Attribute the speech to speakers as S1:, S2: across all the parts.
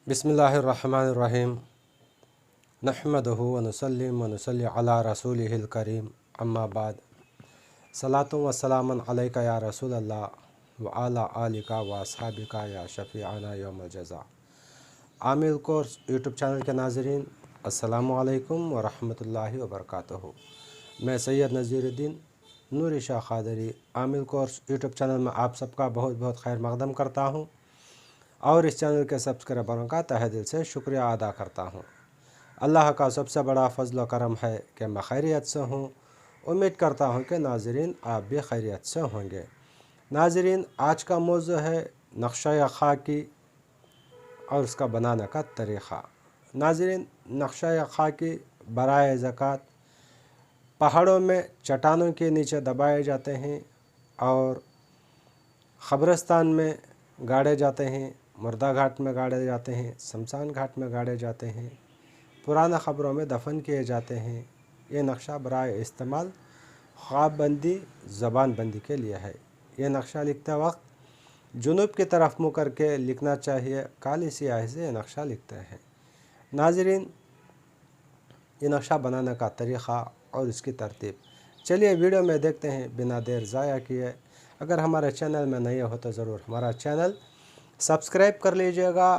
S1: बिस्मिल्लाहिर्रहमानिर्रहीम नहमदुहु व नुसल्ली अला रसूलिहिल करीम अम्मा बाद सलातु व सलामन अलैका या रसूल अल्लाह व अला आलिका व अस्हाबिका या शफ़ीआना यौमल जज़ा। आमिल कोर्स यूट्यूब चैनल के नाज़रीन अस्सलामु अलैकुम व रहमतुल्लाहि व बरकातुहू। मैं सैयद नज़ीरुद्दीन नूरी शाह क़ादरी आमिल कोर्स यूट्यूब चैनल में आप सबका बहुत बहुत खैर मक़दम करता हूँ और इस चैनल के सब्सक्राइबरों का तहे दिल से शुक्रिया अदा करता हूँ। अल्लाह का सबसे बड़ा फ़ज़ल व करम है कि मैं खैरियत से हूँ। उम्मीद करता हूँ कि नाज़रीन आप भी खैरियत से होंगे। नाज़रीन, आज का मौज़ू है नक्शा या खाकी और उसका बनाने का तरीक़ा। नाज़रीन, नक्शा या खाकी बराए ज़कात पहाड़ों में चट्टानों के नीचे दबाए जाते हैं और क़ब्रिस्तान में गाड़े जाते हैं, मुर्दा घाट में गाड़े जाते हैं, शमशान घाट में गाड़े जाते हैं, पुराना ख़बरों में दफन किए जाते हैं। ये नक्शा बराए इस्तेमाल ख्वाब बंदी ज़बान बंदी के लिए है। ये नक्शा लिखते वक्त जुनूब की तरफ मुँह करके लिखना चाहिए। काली स्याही से ये नक्शा लिखते हैं। नाज़रीन, ये नक्शा बनाने का तरीक़ा और इसकी तरतीब चलिए वीडियो में देखते हैं बिना देर ज़ाया किए। अगर हमारे चैनल में नए हो तो ज़रूर हमारा चैनल सब्सक्राइब कर लीजिएगा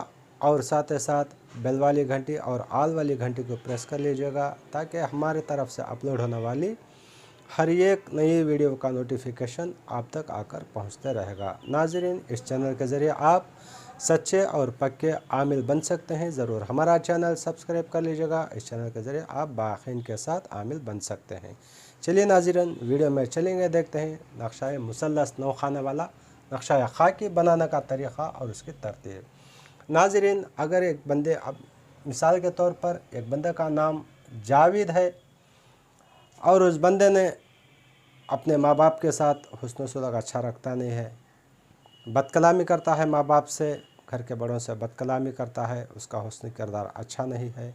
S1: और साथ ही साथ बेल वाली घंटी और आल वाली घंटी को प्रेस कर लीजिएगा ताकि हमारे तरफ से अपलोड होने वाली हर एक नई वीडियो का नोटिफिकेशन आप तक आकर पहुंचते रहेगा। नाज़रीन, इस चैनल के ज़रिए आप सच्चे और पक्के आमिल बन सकते हैं। ज़रूर हमारा चैनल सब्सक्राइब कर लीजिएगा। इस चैनल के ज़रिए आप बाखिन के साथ आमिल बन सकते हैं। चलिए नाज़रीन, वीडियो में चलेंगे, देखते हैं नक्शा मुसल्लस 9 खाने वाला नक्शा या खाकी बनाने का तरीक़ा और उसकी तरतीब। नाज़रीन, अगर एक बंदे, अब मिसाल के तौर पर एक बंदे का नाम जावेद है और उस बंदे ने अपने माँ बाप के साथ हुस्न सुलूक अच्छा रखता नहीं है, बदकलामी करता है, माँ बाप से, घर के बड़ों से बदकलामी करता है, उसका हुस्न किरदार अच्छा नहीं है,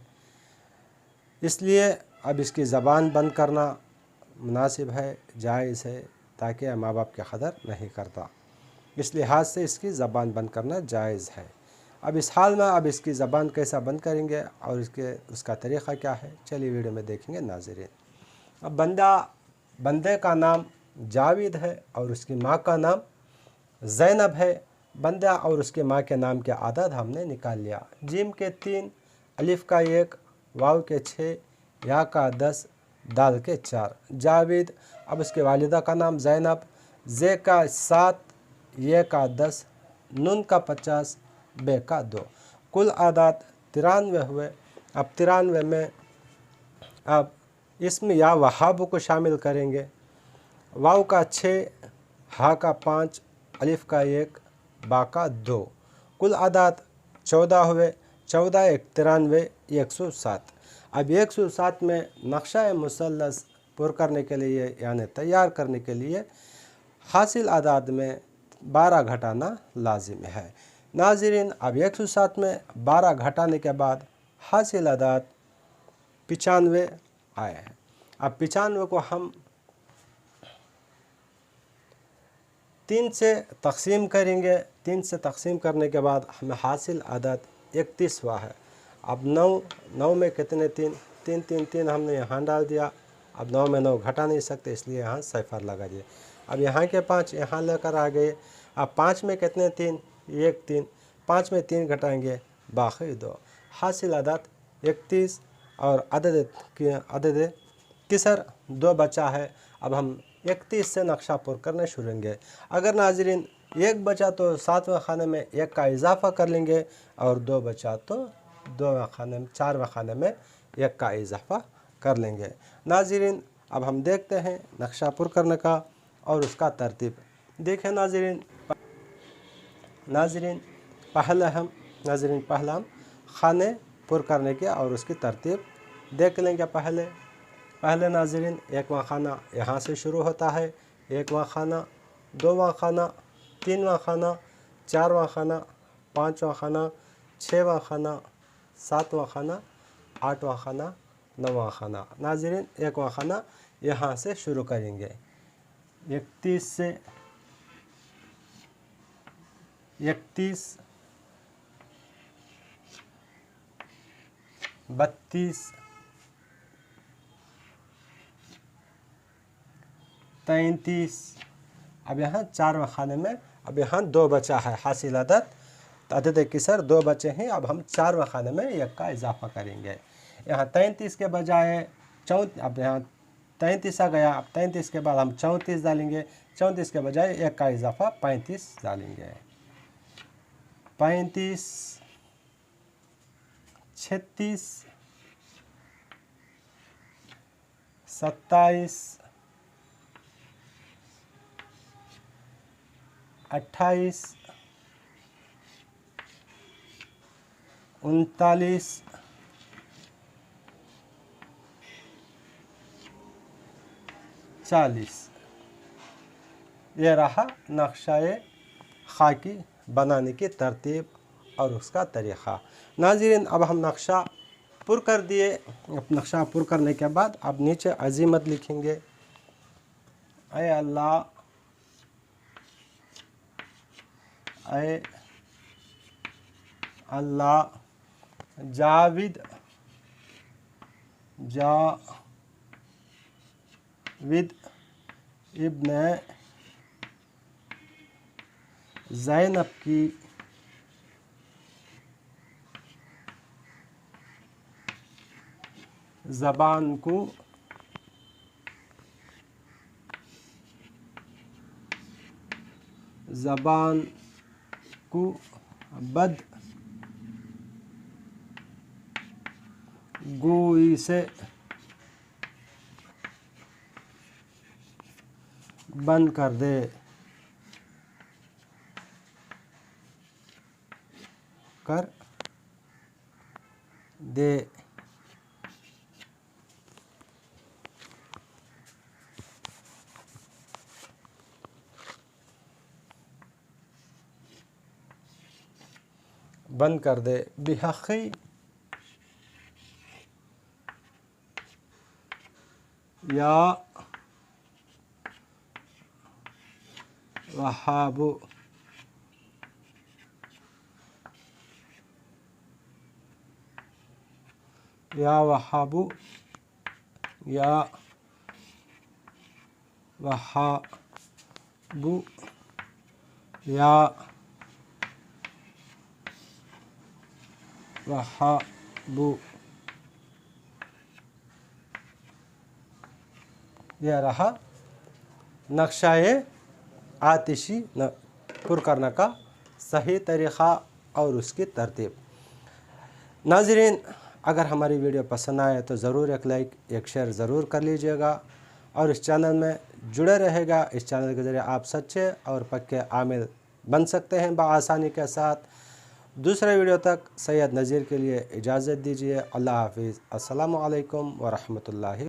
S1: इसलिए अब इसकी ज़बान बंद करना मुनासिब है, जायज़ है, ताकि माँ बाप की कदर नहीं करता। इस लिहाज से इसकी ज़बान बंद करना जायज़ है। अब इस हाल में अब इसकी ज़बान कैसा बंद करेंगे और उसका तरीक़ा क्या है, चलिए वीडियो में देखेंगे। नाज़रीन, अब बंदे का नाम जावेद है और उसकी माँ का नाम ज़ैनब है। बंदा और उसके माँ के नाम के आदद हमने निकाल लिया। जीम के 3, अलिफ़ का 1, वाव के 6, या का 10, दाल के 4। जावेद। अब उसके वालिदा का नाम ज़ैनब, जे का 7, ये का 10, नून का 50, बे का 2। कुल आदात 93 हुए। अब 93 में अब इसमें या वहाब को शामिल करेंगे। वाव का 6, हा का 5, अलिफ़ का 1, बा का 2। कुल आदात 14 हुए। 14 एक 93, 107। अब 107 में नक्शा मुसल्लस पुर करने के लिए यानी तैयार करने के लिए हासिल आदाद में 12 घटाना लाजिम है। नाज़रीन, अब 107 में 12 घटाने के बाद हासिल आदाद 95 आए हैं। अब 95 को हम 3 से तकसीम करेंगे। 3 से तकसीम करने के बाद हमें हासिल आदाद 31 हुआ है। अब 9 में कितने 3 हमने यहाँ डाल दिया। अब 9 में 9 घटा नहीं सकते, इसलिए यहाँ सिफर लगा दिए। अब यहाँ के 5 यहाँ लेकर आ गए। अब 5 में कितने 3, 1 3, 5 में 3 घटाएंगे, बाकी 2। हासिल आदाद 31 और अदद किसर 2 बचा है। अब हम 31 से नक्शा पुर करने शुरू करेंगे। अगर नाज़रीन 1 बचा तो 7वें खाने में 1 का इजाफ़ा कर लेंगे और 2 बचा तो 2वें खाने में 4वें खाने में 1 का इजाफ़ा कर लेंगे। नाज़रीन, अब हम देखते हैं नक्शा पुर करने का और उसका तरतीब। देखें नाज़रीन, पहले हम खाने पुर करने के और उसकी तरतीब देख लेंगे। पहले नाज़रीन 1वां खाना यहाँ से शुरू होता है। 1वां खाना, 2वां खाना, 3वां खाना, 4वां खाना, 5वां खाना, 6वां खाना, 7वां खाना, 8वां खाना, 9वां खाना। नाज़रीन, 1वां खाना यहाँ से शुरू करेंगे। 31 से 31 32, 33। अब यहाँ 4वें खाने में अब यहाँ 2 बचा है, हासिल अदद अदद किसर 2 बचे हैं। अब हम 4वें खाने में 1 का इजाफा करेंगे। यहाँ 33 के बजाय अब यहाँ 33 आ गया। अब 33 के बाद हम 34 डालेंगे, 34 के बजाय 1 का इजाफा 35 डालेंगे। 35, 36, 27, 28, 39, 40। ये रहा नक्शा खाकी बनाने की तरतीब और उसका तरीक़ा। नाज़रीन, अब हम नक्शा पुर कर दिए। नक्शा पुर करने के बाद अब नीचे अज़ीमत लिखेंगे। ऐ अल्लाह, ऐ अल्लाह, जाविद इब्न ज़ैनब की ज़बान को बद गोई से बंद कर दे। बंद कर दे। बिहक़ी या वहाबु, या वहाबु, या वहाबु, या वहाबु। यह रहा नक्शा आतिशी पुर करने का सही तरीक़ा और उसकी तरतीब। नाज़रीन, अगर हमारी वीडियो पसंद आए तो ज़रूर एक लाइक, एक शेयर ज़रूर कर लीजिएगा और इस चैनल में जुड़े रहेगा। इस चैनल के ज़रिए आप सच्चे और पक्के आमिल बन सकते हैं बआसानी के साथ। दूसरे वीडियो तक सैयद नज़ीर के लिए इजाज़त दीजिए। अल्लाह हाफ़िज़। अस्सलामु अलैकुम व रहमतुल्लाहि।